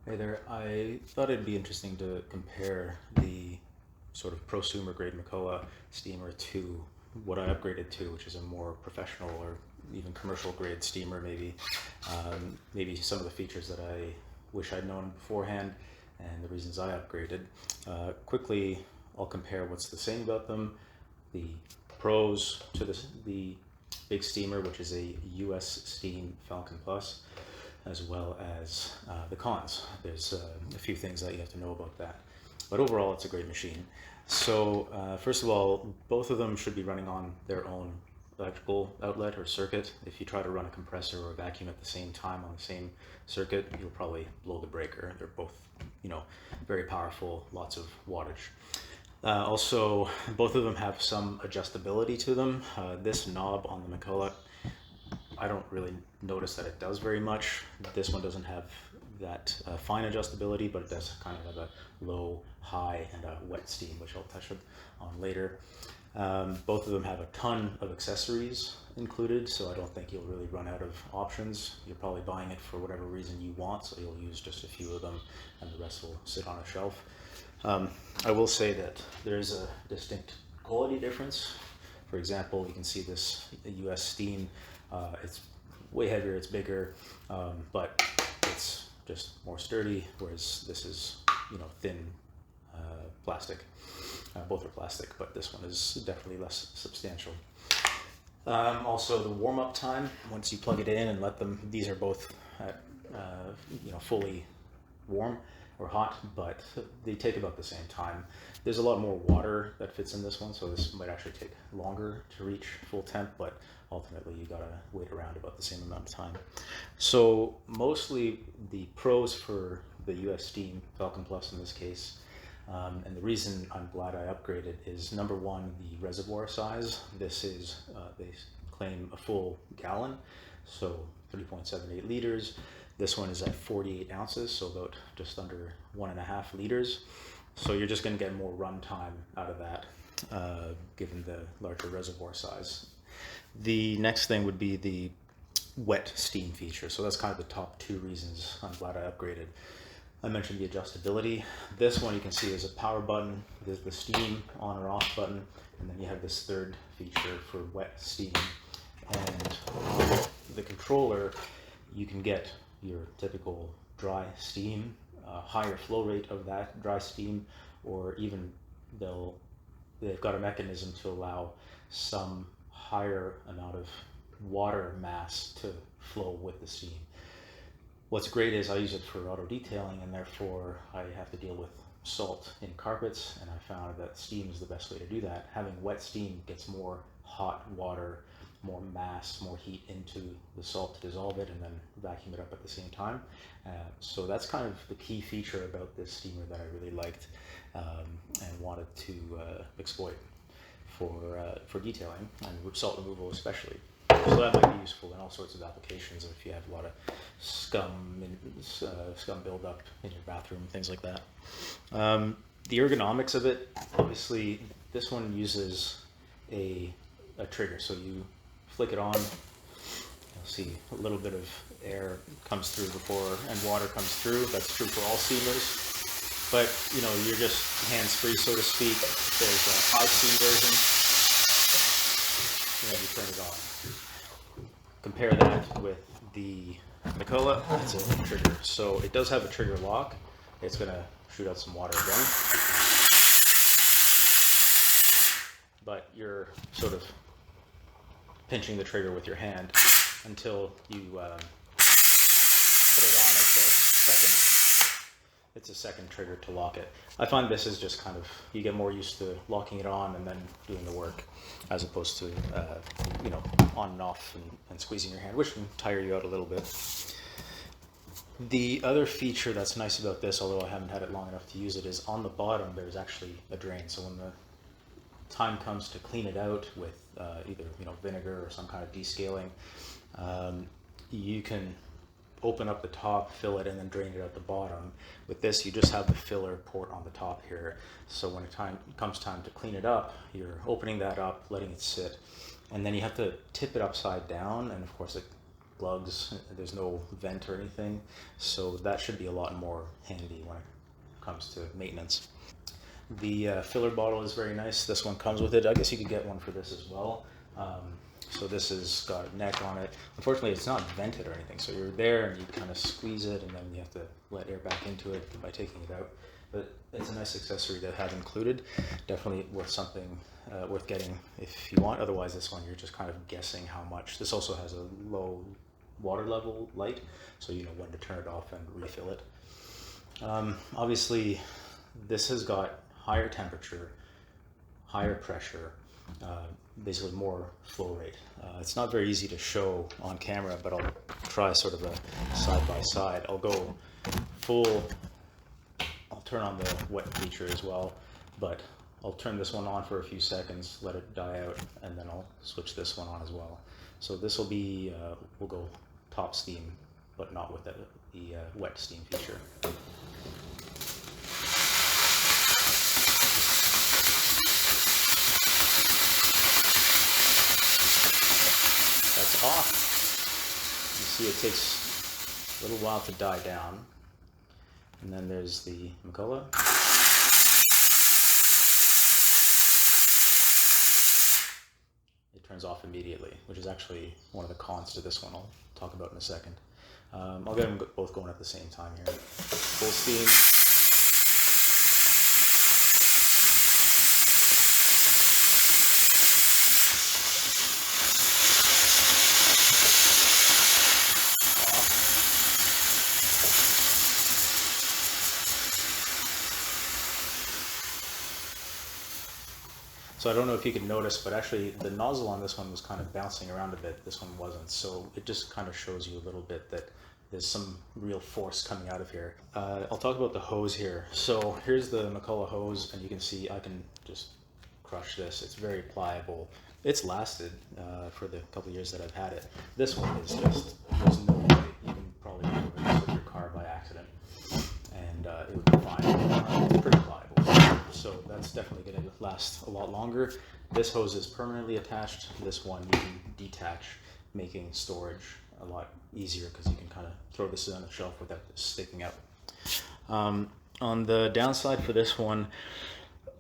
Hey there, I thought it'd be interesting to compare the sort of prosumer grade McCulloch steamer to what I upgraded to, which is a more professional or even commercial grade steamer, maybe. Maybe some of the features that I wish I'd known beforehand and the reasons I upgraded. Quickly, I'll compare what's the same about them, the pros to the big steamer, which is a US Steam Falcon Plus, as well as the cons. There's a few things that you have to know about that. But overall, it's a great machine. So first of all, both of them should be running on their own electrical outlet or circuit. If you try to run a compressor or a vacuum at the same time on the same circuit, you'll probably blow the breaker. They're both, very powerful, lots of wattage. Also, both of them have some adjustability to them. This knob on the McCulloch, I don't really notice that it does very much. This one doesn't have that fine adjustability, but it does kind of have a low, high, and a wet steam, which I'll touch on later. Both of them have a ton of accessories included, so I don't think you'll really run out of options. You're probably buying it for whatever reason you want, so you'll use just a few of them, and the rest will sit on a shelf. I will say that there is a distinct quality difference. For example, you can see this US Steam. It's way heavier, it's bigger, but it's just more sturdy, whereas this is, thin plastic. Both are plastic, but this one is definitely less substantial. Also, the warm-up time, once you plug it in and let them, these are both at, fully warm or hot, but they take about the same time. There's a lot more water that fits in this one, so this might actually take longer to reach full temp, but ultimately you gotta wait around about the same amount of time. So mostly the pros for the US Steam Falcon Plus in this case, and the reason I'm glad I upgraded is number one, the reservoir size. This is, they claim a full gallon, so 3.78 liters. This one is at 48 ounces, so about just under 1.5 liters. So you're just going to get more run time out of that, given the larger reservoir size. The next thing would be the wet steam feature. So that's kind of the top two reasons I'm glad I upgraded. I mentioned the adjustability. This one you can see is a power button. There's the steam on or off button, and then you have this third feature for wet steam. And on the controller, you can get your typical dry steam, higher flow rate of that dry steam, or even they've got a mechanism to allow some higher amount of water mass to flow with the steam. What's great is I use it for auto detailing, and therefore I have to deal with salt in carpets, and I found that steam is the best way to do that. Having wet steam gets more hot water, more mass, more heat into the salt to dissolve it, and then vacuum it up at the same time. So that's kind of the key feature about this steamer that I really liked and wanted to exploit for detailing and salt removal especially. So that might be useful in all sorts of applications if you have a lot of scum buildup in your bathroom, things like that. The ergonomics of it, obviously, this one uses a trigger. So you flick it on, you'll see a little bit of air comes through before and water comes through. That's true for all steamers. But, you're just hands-free, so to speak. There's a high steam version, and then you turn it on. Compare that with the McCulloch. It's a trigger. So it does have a trigger lock. It's going to shoot out some water again. But you're sort of pinching the trigger with your hand until you put it on. It's a second trigger to lock it. I find this is just kind of, you get more used to locking it on and then doing the work, as opposed to on and off and squeezing your hand, which can tire you out a little bit. The other feature that's nice about this, although I haven't had it long enough to use it, is on the bottom there's actually a drain. So when the time comes to clean it out with either vinegar or some kind of descaling, you can open up the top, fill it, and then drain it out the bottom. With this, you just have the filler port on the top here. So when it comes time to clean it up, you're opening that up, letting it sit, and then you have to tip it upside down, and of course it glugs, there's no vent or anything, so that should be a lot more handy when it comes to maintenance. The filler bottle is very nice. This one comes with it. I guess you could get one for this as well. So this has got a neck on it. Unfortunately, it's not vented or anything, so you're there and you kind of squeeze it and then you have to let air back into it by taking it out. But it's a nice accessory to have included. Definitely worth something, worth getting if you want. Otherwise, this one you're just kind of guessing how much. This also has a low water level light, so you know when to turn it off and refill it. Obviously, this has got higher temperature, higher pressure, basically more flow rate. It's not very easy to show on camera, but I'll try sort of a side by side. I'll go full, I'll turn on the wet feature as well, but I'll turn this one on for a few seconds, let it die out, and then I'll switch this one on as well. So this will be, we'll go top steam, but not with the wet steam feature. That's off. You see it takes a little while to die down. And then there's the McCulloch. It turns off immediately, which is actually one of the cons to this one I'll talk about in a second. I'll get them both going at the same time here. Full steam. So I don't know if you can notice, but actually the nozzle on this one was kind of bouncing around a bit. This one wasn't. So it just kind of shows you a little bit that there's some real force coming out of here. I'll talk about the hose here. So here's the McCulloch hose, and you can see I can just crush this. It's very pliable. It's lasted for the couple of years that I've had it. This one is just, there's no way. You can probably do this with your car by accident, and it would be fine. It's pretty pliable. So that's definitely going to last a lot longer. This hose is permanently attached. This one you can detach, making storage a lot easier because you can kind of throw this on the shelf without this sticking out. On the downside for this one,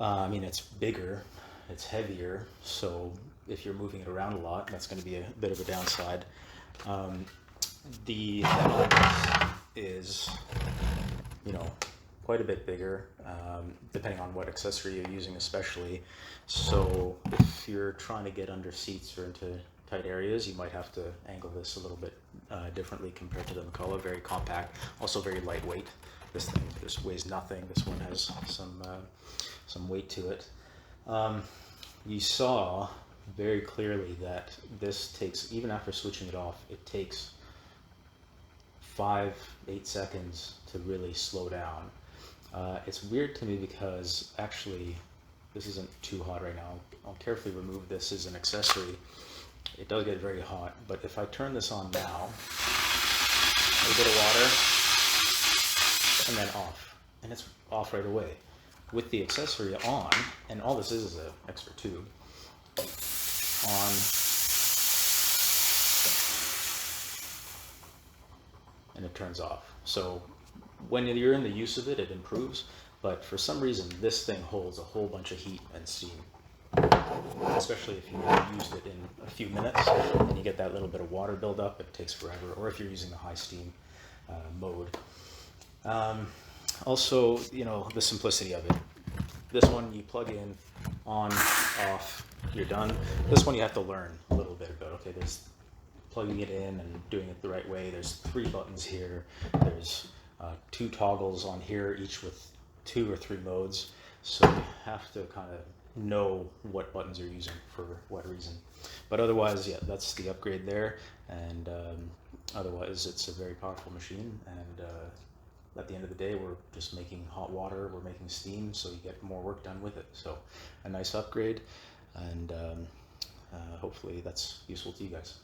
I mean, it's bigger, it's heavier, so if you're moving it around a lot, that's going to be a bit of a downside. The head on this is, you know, quite a bit bigger, depending on what accessory you're using especially. So if you're trying to get under seats or into tight areas, you might have to angle this a little bit differently compared to the McCulloch. Very compact, also very lightweight. This thing just weighs nothing. This one has some weight to it. You saw very clearly that this takes, even after switching it off, it takes 5-8 seconds to really slow down. It's weird to me because actually this isn't too hot right now. I'll carefully remove this as an accessory. It does get very hot, but if I turn this on now, a little bit of water, and then off, and it's off right away. With the accessory on, and all this is an extra tube, on, and it turns off. So when you're in the use of it, it improves, but for some reason this thing holds a whole bunch of heat and steam, especially if you've used it in a few minutes and you get that little bit of water buildup. It takes forever, or if you're using the high steam mode. Also, you know, the simplicity of it. This one you plug in, on, off, you're done. This one you have to learn a little bit about. Okay, there's plugging it in and doing it the right way. There's 3 buttons here. There's 2 toggles on here, each with 2 or 3 modes. So you have to kind of know what buttons you're using for what reason. But otherwise, yeah, that's the upgrade there. And otherwise, it's a very powerful machine. And at the end of the day, we're just making hot water, we're making steam, so you get more work done with it. So a nice upgrade, and hopefully that's useful to you guys.